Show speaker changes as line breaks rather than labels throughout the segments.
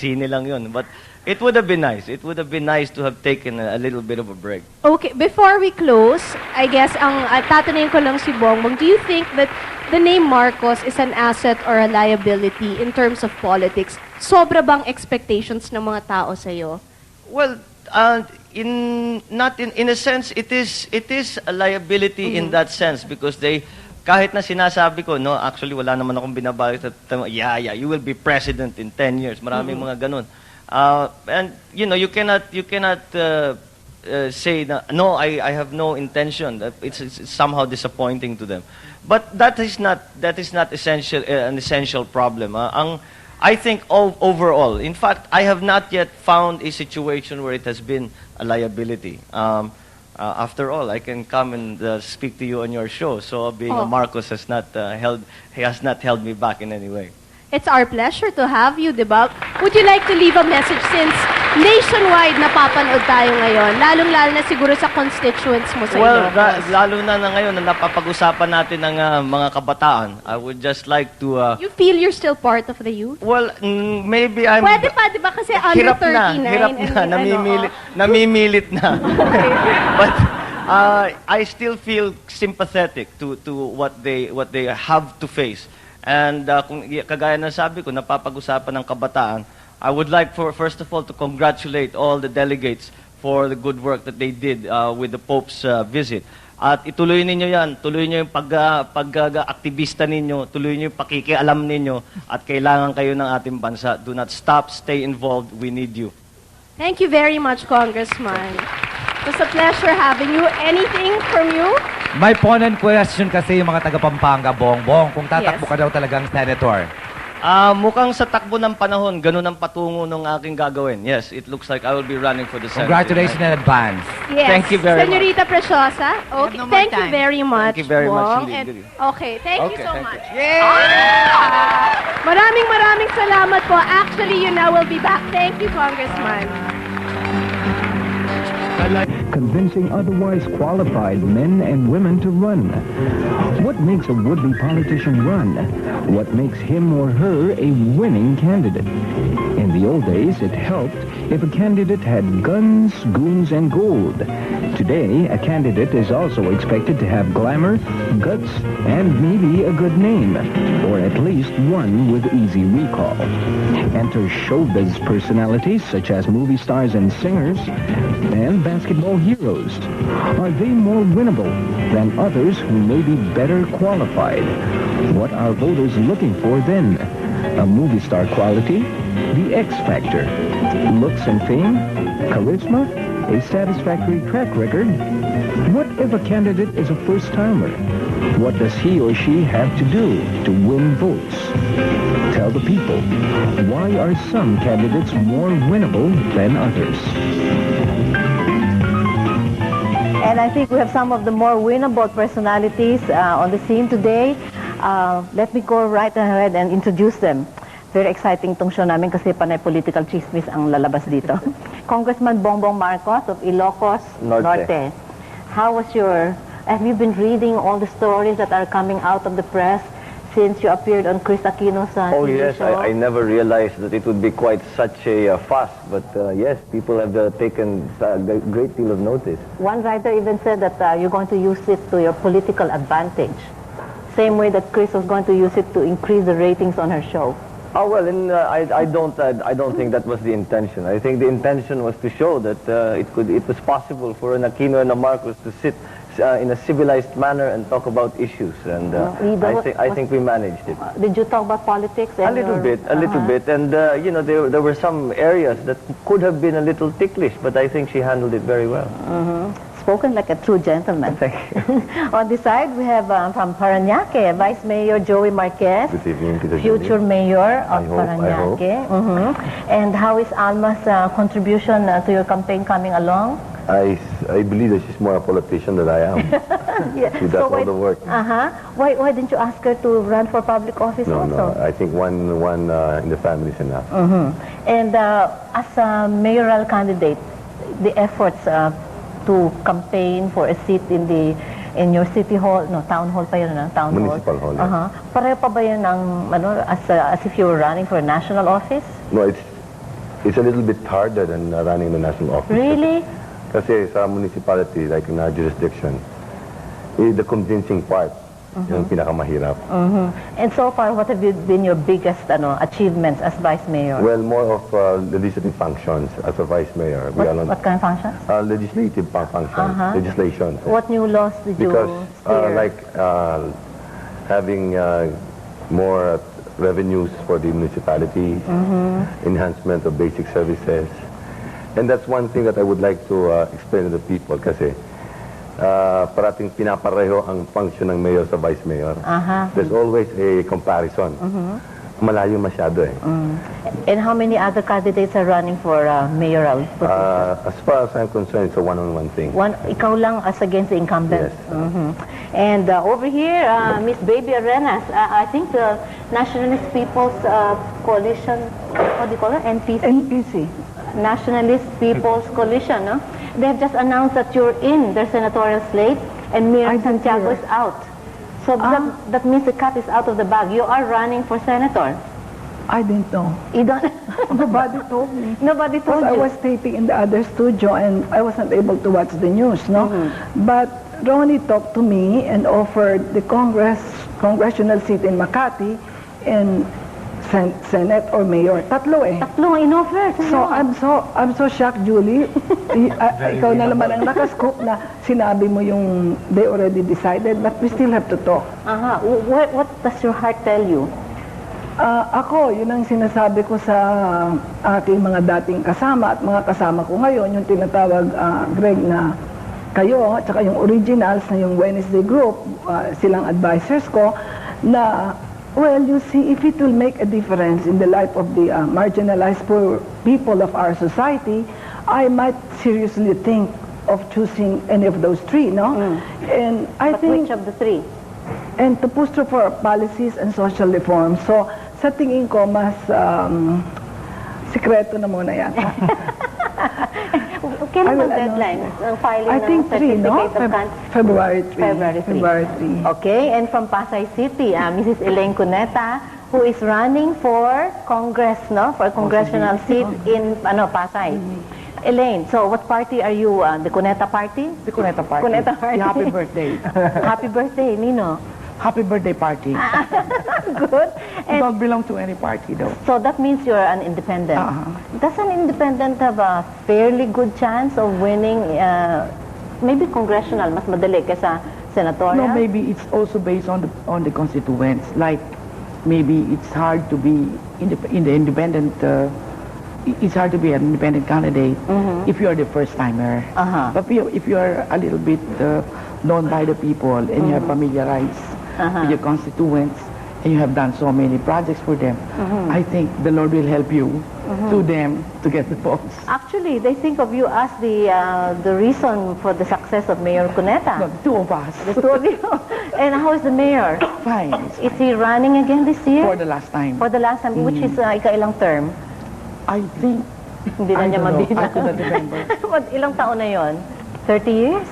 sine lang yun. But it would have been nice. It would have been nice to have taken a little bit of a break.
Okay, before we close, I guess ang tatanungin ko lang si Bongbong, do you think that the name Marcos is an asset or a liability in terms of politics? Sobra bang expectations ng mga tao sa'yo?
Well, in a sense, it is a liability in that sense because kahit na sinasabi ko, no, actually wala naman akong binabalot at you will be president in 10 years. Maraming mga ganun. And you know, you cannot say na, no, I have no intention. That it's somehow disappointing to them. But that is not an essential problem. I think overall, in fact, I have not yet found a situation where it has been a liability. After all, I can come and speak to you on your show. So being a Marcos has not held me back in any way.
It's our pleasure to have you, diba? Would you like to leave a message since nationwide napapanood tayo ngayon? Lalong-lalo na siguro sa constituents mo sa Ilocos.
Lalo na ngayon na napapag-usapan natin ng mga kabataan. I would just like to...
You feel you're still part of the youth?
Well, maybe I'm...
Pwede pa, diba? Kasi under 39.
Hirap na, namimilit na. But I still feel sympathetic to what they have to face. And kung kagaya ng sabi ko, napapag-usapan ng kabataan, I would like first of all to congratulate all the delegates for the good work that they did with the Pope's visit. At ituloy ninyo yan, tuloy nyo yung pag-aktivista ninyo, tuloy nyo yung pakikialam ninyo, at kailangan kayo ng ating bansa. Do not stop, stay involved, we need you.
Thank you very much, Congressman. It was a pleasure having you. Anything from you?
May ponent question kasi yung mga taga-Pampanga, Bongbong, kung tatakbo ka daw talagang senator.
Mukhang sa takbo ng panahon, ganun ang patungo ng aking gagawin. Yes, it looks like I will be running for the Senate.
Congratulations in advance.
Yes.
Thank you very much.
Senorita Preciosa. Okay.
No more
Thank you
time.
very much.
Thank you very much
Bong.
indeed.
Okay, thank you so
thank
much.
you.
Maraming salamat po. Actually, you now will be back. Thank you, Congressman.
Convincing otherwise qualified men and women to run. What makes a would-be politician run? What makes him or her a winning candidate? In the old days, it helped if a candidate had guns, goons, and gold. Today, a candidate is also expected to have glamour, guts, and maybe a good name, or at least one with easy recall. Enter showbiz personalities such as movie stars and singers, and basketball heroes. Are they more winnable than others who may be better qualified? What are voters looking for then? A movie star quality? The X Factor? Looks and fame? Charisma? A satisfactory track record? What if a candidate is a first-timer? What does he or she have to do to win votes? Tell the people, why are some candidates more winnable than others?
And I think we have some of the more winnable personalities on the scene today. Let me go right ahead and introduce them. Very exciting tong show namin kasi panay political chismis ang lalabas dito. Congressman Bongbong Marcos of Ilocos Norte. Have you been reading all the stories that are coming out of the press since you appeared on Kris Aquino's
Oh
TV
yes,
show?
I never realized that it would be quite such a fuss, but yes, people have taken a great deal of notice.
One writer even said that you're going to use it to your political advantage. Same way that Kris was going to use it to increase the ratings on her show.
Oh well, I don't think that was the intention. I think the intention was to show that it was possible for an Aquino and a Marcos to sit in a civilized manner and talk about issues, and I think we managed it.
Did you talk about politics?
A little bit, and you know, there were some areas that could have been a little ticklish, but I think she handled it very well.
Spoken like a true gentleman. On this side, we have from Parañaque, Vice Mayor Joey Marquez.
Good evening, Tita
Future
Julie.
Mayor of
I hope.
Parañaque. And how is Alma's contribution to your campaign coming along?
I believe that she's more a politician than I am.
Yeah.
She does all the work.
Why didn't you ask her to run for public office also?
No, I think one in the family is enough.
And as a mayoral candidate, the efforts to campaign for a seat in your city hall, town hall pa yun, town
Municipal hall.
Pareho pa ba yun as if you were running for a national office?
No, it's a little bit harder than running the national office.
Really?
Kasi sa municipality, like in our jurisdiction, the convincing part, yung pinakamahirap.
And so far, what have been your biggest achievements as Vice Mayor?
Well, more of legislative functions as a vice mayor.
What kind of functions?
Legislative functions, legislation.
What new laws did you
Because
steer?
like having more revenues for the municipalities, enhancement of basic services. And that's one thing that I would like to explain to the people kasi parating pinapareho ang function ng mayor sa vice mayor. There's always a comparison. Malayo masyado eh.
And how many other candidates are running for mayoral position?
As far as I'm concerned, it's a one-on-one thing.
Ikaw lang as against the incumbent.
Yes.
And over here, Miss Baby Arenas, I think the Nationalist People's Coalition, what do you call it? NPC? Nationalist People's Coalition, no? They have just announced that you're in their senatorial slate and Miriam Santiago is out. So that means the cat is out of the bag. You are running for senator.
I didn't know.
You don't...
Nobody told me.
Nobody told
Because
you.
I was taping in the other studio and I wasn't able to watch the news, no? But Ronnie talked to me and offered the congressional seat in Makati and Senate or Mayor. Tatlo eh.
Tatlo in-offer.
So I'm so shocked, Julie. Ikaw na naman ang nakascoop na sinabi mo yung they already decided, but we still have to talk.
What does your heart tell you?
Ako, yun ang sinasabi ko sa aking mga dating kasama at mga kasama ko ngayon, yung tinatawag, Greg, na kayo, at saka yung originals na yung Wednesday group, silang advisors ko, na, well, you see, if it will make a difference in the life of the marginalized poor people of our society, I might seriously think of choosing any of those three, no? And I
But
think...
which of the three?
And to push through for policies and social reforms. So, sa tingin ko, mas sikreto na muna yata.
Kailan
I will
ang deadline? Ang filing
I
ng
think 3, no?
certificate of
February 3.
February 3.
February 3.
Okay, and from Pasay City, Mrs. Elaine Cuneta, who is running for Congress, no? For a congressional seat in Pasay. Elaine, so what party are you? The Cuneta party?
The Cuneta Party.
Cuneta Party.
The happy birthday.
Happy birthday, Nino.
Happy birthday party.
Good.
I don't belong to any party though.
So that means you're an independent. Does an independent have a fairly good chance of winning, maybe congressional, mas madali kaysa senatorial?
No, maybe it's also based on the constituents. Like maybe it's hard to be in the independent. It's hard to be an independent candidate if you are the first timer. But if you are a little bit known by the people and you have familiarized with your constituents and you have done so many projects for them, I think the Lord will help you to them to get the votes.
Actually, they think of you as the reason for the success of Mayor Cuneta.
No, the two of us.
The two of you. And how is the mayor?
Fine.
Is he running again this year?
For the last time.
For the last time, which is ikailang term?
I think,
Hindi na
I
niya
don't know.
mabina.
I could not remember.
Ilang taon na yon? 30 years?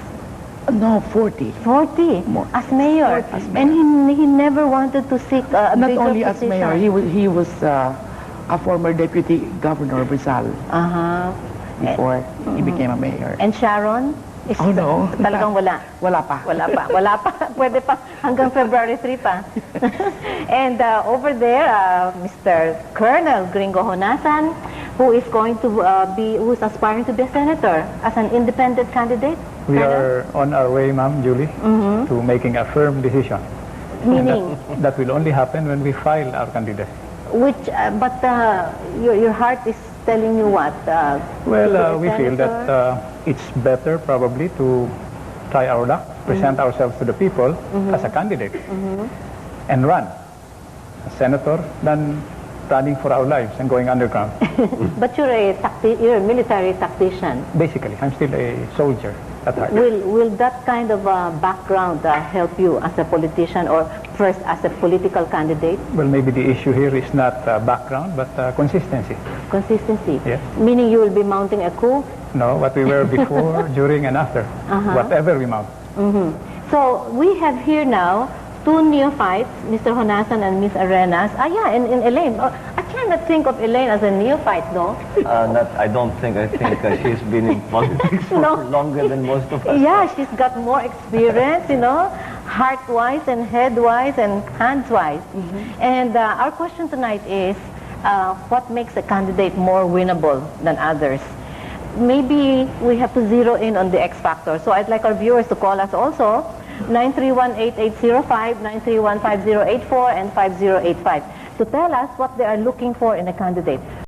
No, 40.
40?
More.
As mayor?
As mayor.
And he never wanted to seek a
Not
bigger
only as
position?
mayor, he was a former deputy governor of Rizal before he became a mayor.
And Sharon? Is
Oh, no.
Talagang wala?
Wala pa.
Wala pa. Wala pa. Pwede pa. Hanggang February 3 pa. And over there, Mr. Colonel Gringo Honasan, who is going to who's aspiring to be a senator as an independent candidate.
We are on our way, Ma'am Julie, to making a firm decision.
Meaning?
That will only happen when we file our candidacy.
Which, but your heart is telling you what?
Well, we feel that it's better probably to try our luck, present ourselves to the people as a candidate, and run as senator than running for our lives and going underground.
But you're a military tactician.
Basically, I'm still a soldier at heart.
Will that kind of background help you as a politician or first as a political candidate?
Well, maybe the issue here is not background, but consistency.
Consistency?
Yes.
Meaning you will be mounting a coup?
No, what we were before, during, and after. Whatever we mount.
So we have here now two neophytes, Mr. Honasan and Ms. Arenas. In Elaine. I can't not think of Elaine as a neophyte, no?
I don't think. I think she's been in politics for
No.
longer than most of us.
Yeah, she's got more experience, heart-wise and head-wise and hands-wise. And our question tonight is, what makes a candidate more winnable than others? Maybe we have to zero in on the X factor. So I'd like our viewers to call us also, 931-8805, 931-5084, and 5085, to tell us what they are looking for in a candidate.